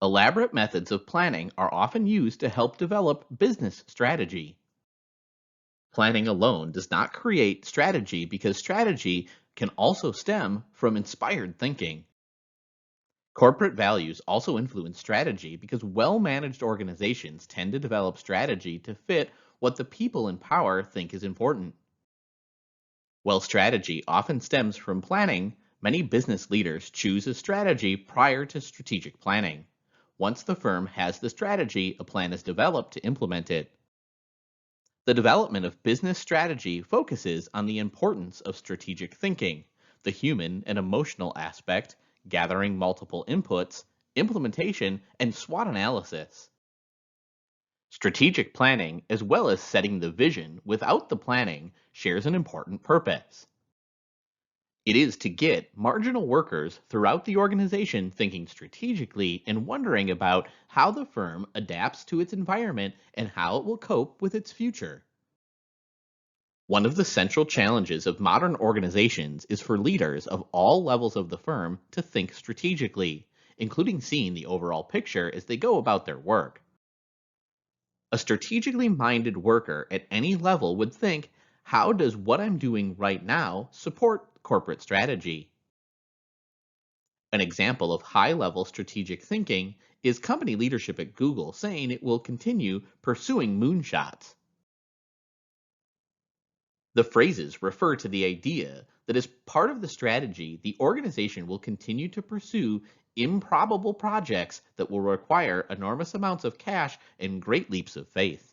Elaborate methods of planning are often used to help develop business strategy. Planning alone does not create strategy because strategy can also stem from inspired thinking. Corporate values also influence strategy because well managed organizations tend to develop strategy to fit what the people in power think is important. While strategy often stems from planning, many business leaders choose a strategy prior to strategic planning. Once the firm has the strategy, a plan is developed to implement it. The development of business strategy focuses on the importance of strategic thinking, the human and emotional aspect, gathering multiple inputs, implementation, and SWOT analysis. Strategic planning, as well as setting the vision without the planning, shares an important purpose. It is to get marginal workers throughout the organization thinking strategically and wondering about how the firm adapts to its environment and how it will cope with its future. One of the central challenges of modern organizations is for leaders of all levels of the firm to think strategically, including seeing the overall picture as they go about their work. A strategically minded worker at any level would think, how does what I'm doing right now support corporate strategy? An example of high level strategic thinking is company leadership at Google saying it will continue pursuing moonshots. The phrases refer to the idea that as part of the strategy, the organization will continue to pursue improbable projects that will require enormous amounts of cash and great leaps of faith.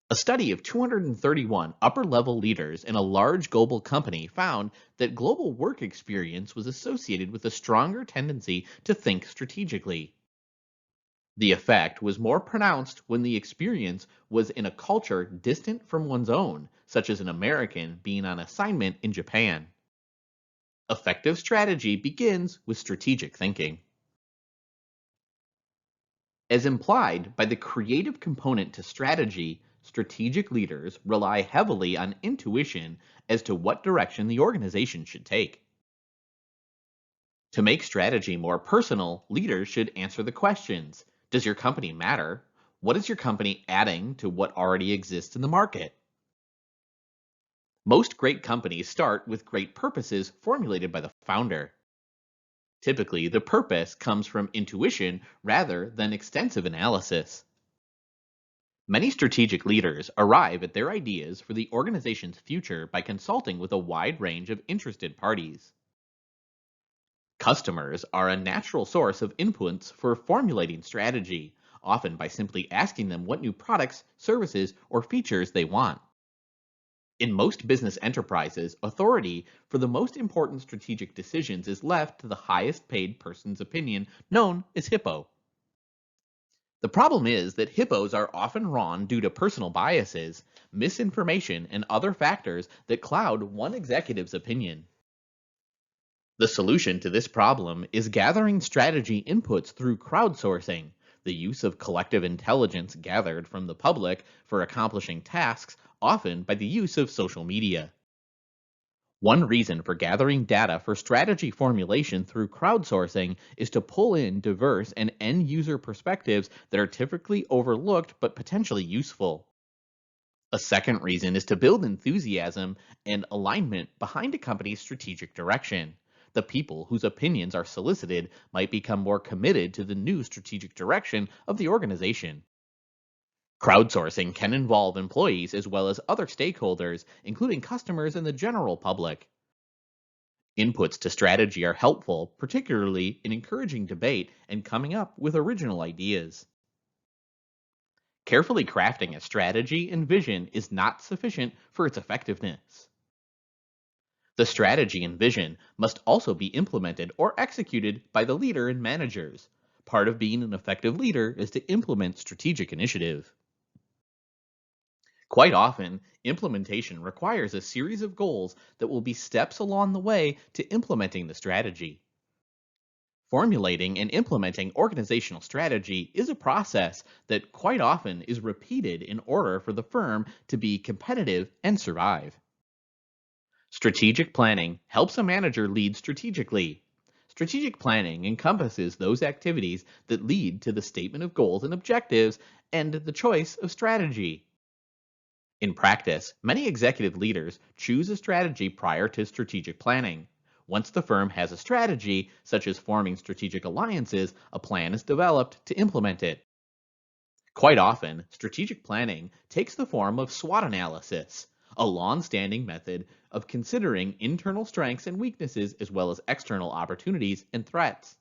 A study of 231 upper level leaders in a large global company found that global work experience was associated with a stronger tendency to think strategically. The effect was more pronounced when the experience was in a culture distant from one's own, such as an American being on assignment in Japan. Effective strategy begins with strategic thinking. As implied by the creative component to strategy, strategic leaders rely heavily on intuition as to what direction the organization should take. To make strategy more personal, leaders should answer the questions: does your company matter? What is your company adding to what already exists in the market? Most great companies start with great purposes formulated by the founder. Typically, the purpose comes from intuition rather than extensive analysis. Many strategic leaders arrive at their ideas for the organization's future by consulting with a wide range of interested parties. Customers are a natural source of inputs for formulating strategy, often by simply asking them what new products, services, or features they want. In most business enterprises, authority for the most important strategic decisions is left to the highest paid person's opinion, known as HiPPO. The problem is that HiPPOs are often wrong due to personal biases, misinformation, and other factors that cloud one executive's opinion. The solution to this problem is gathering strategy inputs through crowdsourcing, the use of collective intelligence gathered from the public for accomplishing tasks, often by the use of social media. One reason for gathering data for strategy formulation through crowdsourcing is to pull in diverse and end user perspectives that are typically overlooked but potentially useful. A second reason is to build enthusiasm and alignment behind a company's strategic direction. The people whose opinions are solicited might become more committed to the new strategic direction of the organization. Crowdsourcing can involve employees as well as other stakeholders, including customers and the general public. Inputs to strategy are helpful, particularly in encouraging debate and coming up with original ideas. Carefully crafting a strategy and vision is not sufficient for its effectiveness. The strategy and vision must also be implemented or executed by the leader and managers. Part of being an effective leader is to implement strategic initiative. Quite often, implementation requires a series of goals that will be steps along the way to implementing the strategy. Formulating and implementing organizational strategy is a process that quite often is repeated in order for the firm to be competitive and survive. Strategic planning helps a manager lead strategically. Strategic planning encompasses those activities that lead to the statement of goals and objectives and the choice of strategy. In practice, many executive leaders choose a strategy prior to strategic planning. Once the firm has a strategy, such as forming strategic alliances, a plan is developed to implement it. Quite often, strategic planning takes the form of SWOT analysis, a long-standing method of considering internal strengths and weaknesses as well as external opportunities and threats.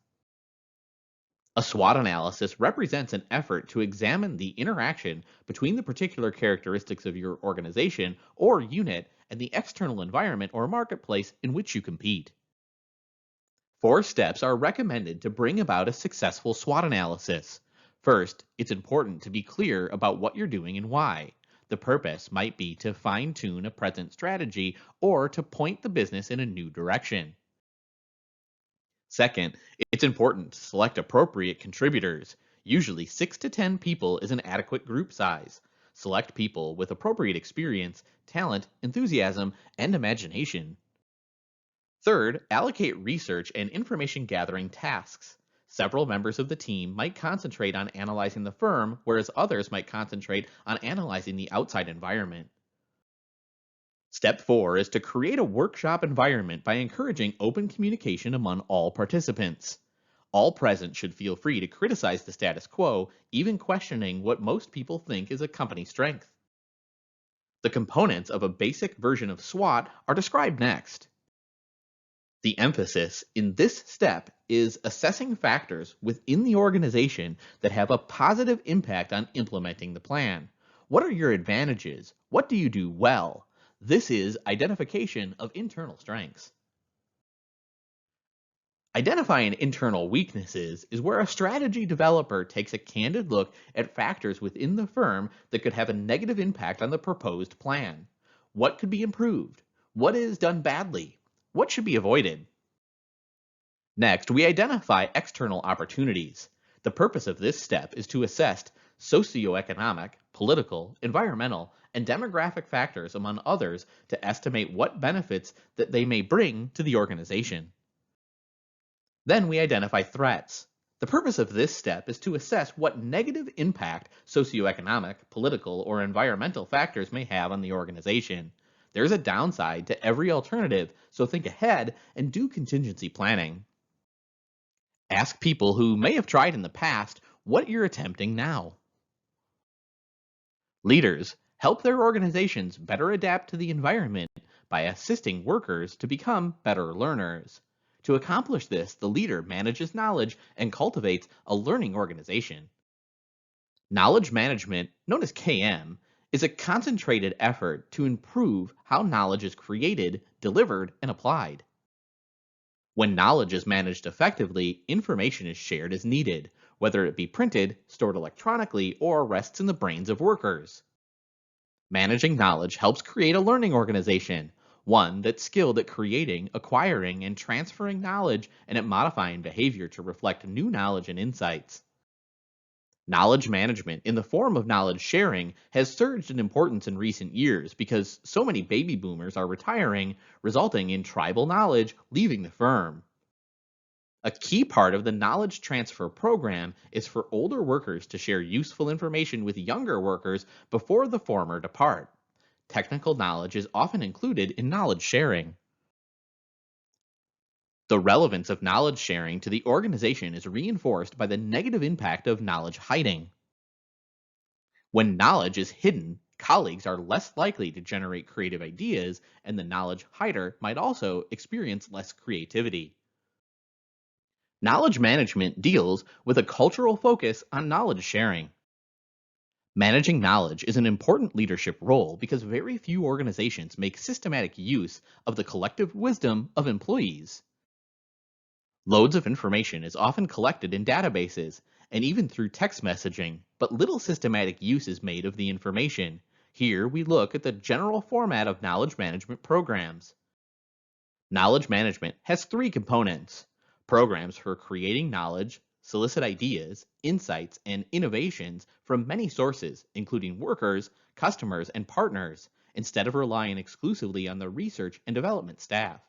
A SWOT analysis represents an effort to examine the interaction between the particular characteristics of your organization or unit and the external environment or marketplace in which you compete. 4 steps are recommended to bring about a successful SWOT analysis. First, it's important to be clear about what you're doing and why. The purpose might be to fine-tune a present strategy or to point the business in a new direction. Second, it's important to select appropriate contributors. Usually 6 to 10 people is an adequate group size. Select people with appropriate experience, talent, enthusiasm, and imagination. Third, allocate research and information gathering tasks. Several members of the team might concentrate on analyzing the firm, whereas others might concentrate on analyzing the outside environment. Step 4 is to create a workshop environment by encouraging open communication among all participants. All present should feel free to criticize the status quo, even questioning what most people think is a company strength. The components of a basic version of SWOT are described next. The emphasis in this step is assessing factors within the organization that have a positive impact on implementing the plan. What are your advantages? What do you do well? This is identification of internal strengths. Identifying internal weaknesses is where a strategy developer takes a candid look at factors within the firm that could have a negative impact on the proposed plan. What could be improved? What is done badly? What should be avoided? Next, we identify external opportunities. The purpose of this step is to assess socioeconomic, political, environmental, and demographic factors, among others, to estimate what benefits that they may bring to the organization. Then we identify threats. The purpose of this step is to assess what negative impact socioeconomic, political, or environmental factors may have on the organization. There's a downside to every alternative, so think ahead and do contingency planning. Ask people who may have tried in the past what you're attempting now. Leaders help their organizations better adapt to the environment by assisting workers to become better learners. To accomplish this, the leader manages knowledge and cultivates a learning organization. Knowledge management, known as KM, is a concentrated effort to improve how knowledge is created, delivered, and applied. When knowledge is managed effectively, information is shared as needed, whether it be printed, stored electronically, or rests in the brains of workers. Managing knowledge helps create a learning organization, one that's skilled at creating, acquiring, and transferring knowledge and at modifying behavior to reflect new knowledge and insights. Knowledge management in the form of knowledge sharing has surged in importance in recent years because so many baby boomers are retiring, resulting in tribal knowledge leaving the firm. A key part of the knowledge transfer program is for older workers to share useful information with younger workers before the former depart. Technical knowledge is often included in knowledge sharing. The relevance of knowledge sharing to the organization is reinforced by the negative impact of knowledge hiding. When knowledge is hidden, colleagues are less likely to generate creative ideas, and the knowledge hider might also experience less creativity. Knowledge management deals with a cultural focus on knowledge sharing. Managing knowledge is an important leadership role because very few organizations make systematic use of the collective wisdom of employees. Loads of information is often collected in databases and even through text messaging, but little systematic use is made of the information. Here we look at the general format of knowledge management programs. Knowledge management has 3 components: programs for creating knowledge, solicit ideas, insights, and innovations from many sources, including workers, customers, and partners, instead of relying exclusively on the research and development staff.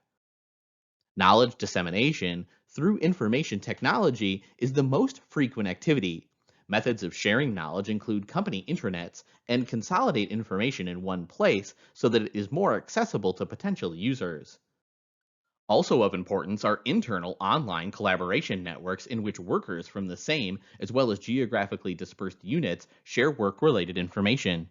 Knowledge dissemination through information technology is the most frequent activity. Methods of sharing knowledge include company intranets and consolidate information in one place so that it is more accessible to potential users. Also of importance are internal online collaboration networks in which workers from the same as well as geographically dispersed units share work-related information.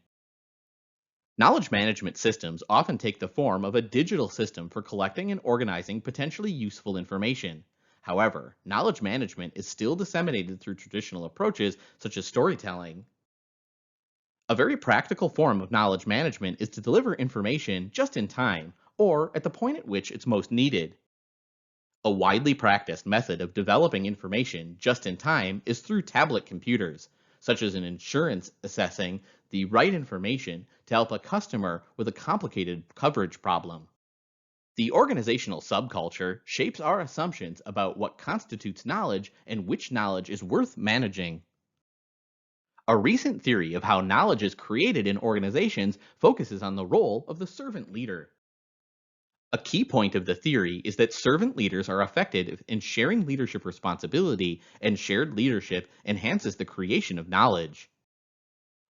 Knowledge management systems often take the form of a digital system for collecting and organizing potentially useful information. However, knowledge management is still disseminated through traditional approaches such as storytelling. A very practical form of knowledge management is to deliver information just in time, or at the point at which it's most needed. A widely practiced method of developing information just in time is through tablet computers, such as an insurance assessing the right information to help a customer with a complicated coverage problem. The organizational subculture shapes our assumptions about what constitutes knowledge and which knowledge is worth managing. A recent theory of how knowledge is created in organizations focuses on the role of the servant leader. A key point of the theory is that servant leaders are effective in sharing leadership responsibility, and shared leadership enhances the creation of knowledge.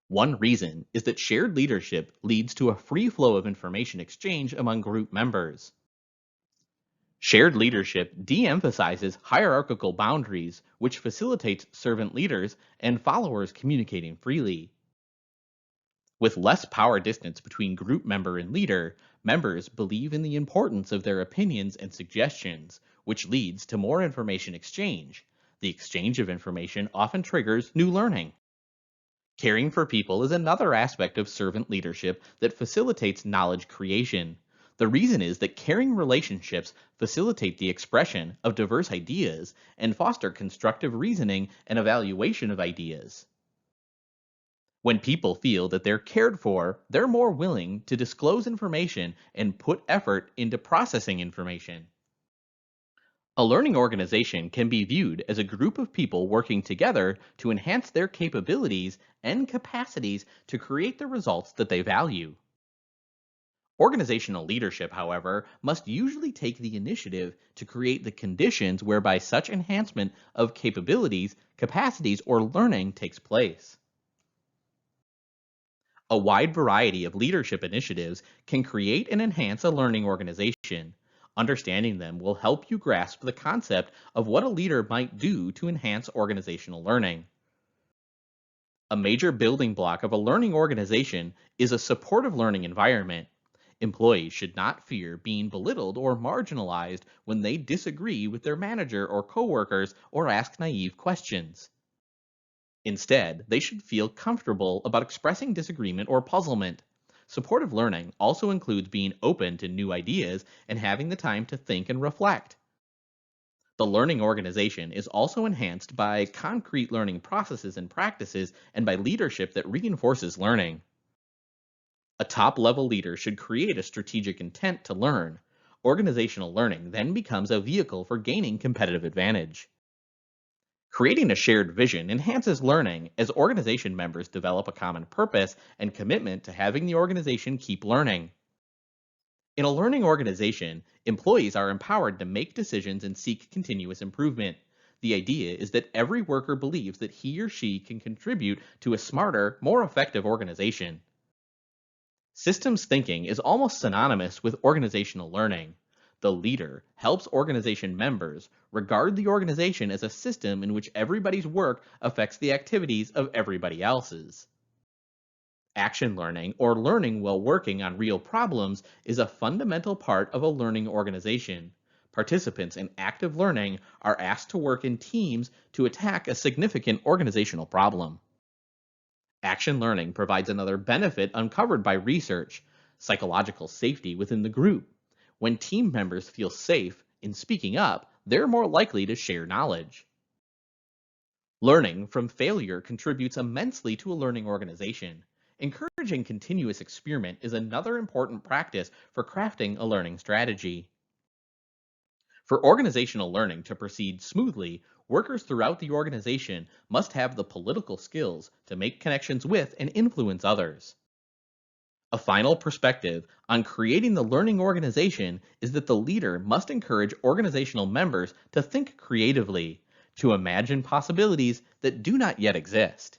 One reason is that shared leadership leads to a free flow of information exchange among group members. Shared leadership de-emphasizes hierarchical boundaries, which facilitates servant leaders and followers communicating freely. With less power distance between group member and leader, members believe in the importance of their opinions and suggestions, which leads to more information exchange. The exchange of information often triggers new learning. Caring for people is another aspect of servant leadership that facilitates knowledge creation. The reason is that caring relationships facilitate the expression of diverse ideas and foster constructive reasoning and evaluation of ideas. When people feel that they're cared for, they're more willing to disclose information and put effort into processing information. A learning organization can be viewed as a group of people working together to enhance their capabilities and capacities to create the results that they value. Organizational leadership, however, must usually take the initiative to create the conditions whereby such enhancement of capabilities, capacities, or learning takes place. A wide variety of leadership initiatives can create and enhance a learning organization. Understanding them will help you grasp the concept of what a leader might do to enhance organizational learning. A major building block of a learning organization is a supportive learning environment. Employees should not fear being belittled or marginalized when they disagree with their manager or coworkers or ask naive questions. Instead, they should feel comfortable about expressing disagreement or puzzlement. Supportive learning also includes being open to new ideas and having the time to think and reflect. The learning organization is also enhanced by concrete learning processes and practices and by leadership that reinforces learning. A top level leader should create a strategic intent to learn. Organizational learning then becomes a vehicle for gaining competitive advantage. Creating a shared vision enhances learning as organization members develop a common purpose and commitment to having the organization keep learning. In a learning organization, employees are empowered to make decisions and seek continuous improvement. The idea is that every worker believes that he or she can contribute to a smarter, more effective organization. Systems thinking is almost synonymous with organizational learning. The leader helps organization members regard the organization as a system in which everybody's work affects the activities of everybody else's. Action learning, or learning while working on real problems, is a fundamental part of a learning organization. Participants in active learning are asked to work in teams to attack a significant organizational problem. Action learning provides another benefit uncovered by research: psychological safety within the group. When team members feel safe in speaking up, they're more likely to share knowledge. Learning from failure contributes immensely to a learning organization. Encouraging continuous experiment is another important practice for crafting a learning strategy. For organizational learning to proceed smoothly, workers throughout the organization must have the political skills to make connections with and influence others. A final perspective on creating the learning organization is that the leader must encourage organizational members to think creatively, to imagine possibilities that do not yet exist.